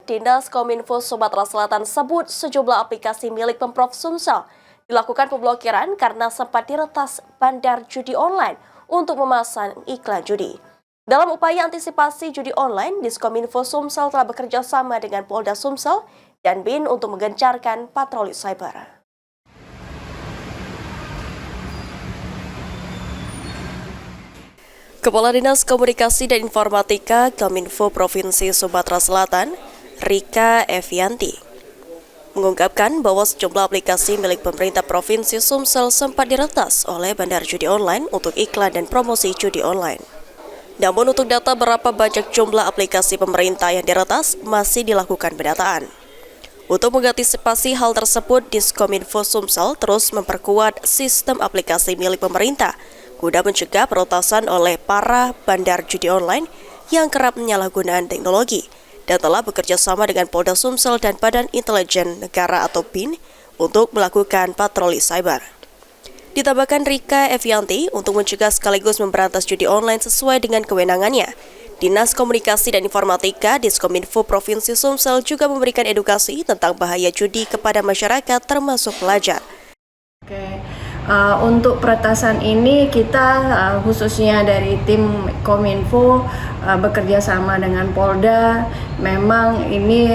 Dinas Kominfo Sumatera Selatan sebut sejumlah aplikasi milik Pemprov Sumsel dilakukan pemblokiran karena sempat diretas bandar judi online untuk memasang iklan judi. Dalam upaya antisipasi judi online, Diskominfo Sumsel telah bekerja sama dengan Polda Sumsel dan BIN untuk menggencarkan patroli cyber. Kepala Dinas Komunikasi dan Informatika Kominfo Provinsi Sumatera Selatan, Rika Evianti, mengungkapkan bahwa sejumlah aplikasi milik pemerintah Provinsi Sumsel sempat diretas oleh bandar judi online untuk iklan dan promosi judi online. Namun untuk data berapa banyak jumlah aplikasi pemerintah yang diretas masih dilakukan pendataan. Untuk mengantisipasi hal tersebut, Diskominfo Sumsel terus memperkuat sistem aplikasi milik pemerintah guna mencegah peretasan oleh para bandar judi online yang kerap menyalahgunakan teknologi dan telah bekerja sama dengan Polda Sumsel dan Badan Intelijen Negara atau BIN untuk melakukan patroli cyber. Ditambahkan Rika Evianti, untuk mencegah sekaligus memberantas judi online sesuai dengan kewenangannya, Dinas Komunikasi dan Informatika Diskominfo Provinsi Sumsel juga memberikan edukasi tentang bahaya judi kepada masyarakat termasuk pelajar. Untuk peretasan ini kita khususnya dari tim Kominfo bekerja sama dengan Polda. Memang ini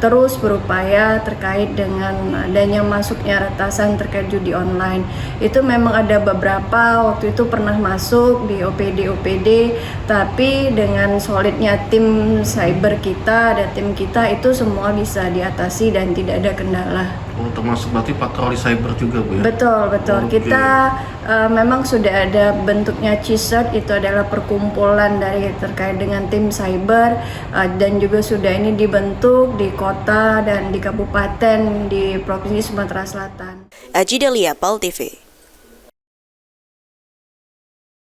terus berupaya terkait dengan adanya masuknya retasan terkait judi online. Itu memang ada beberapa waktu itu pernah masuk di OPD, tapi dengan solidnya tim cyber kita dan tim kita itu semua bisa diatasi dan tidak ada kendala. Termasuk berarti patroli cyber juga, Bu, ya? Betul. Okay. Kita memang sudah ada bentuknya CISERT, itu adalah perkumpulan dari terkait dengan tim cyber, dan juga sudah ini dibentuk di kota dan di kabupaten di Provinsi Sumatera Selatan. Aji Delia, PAL TV.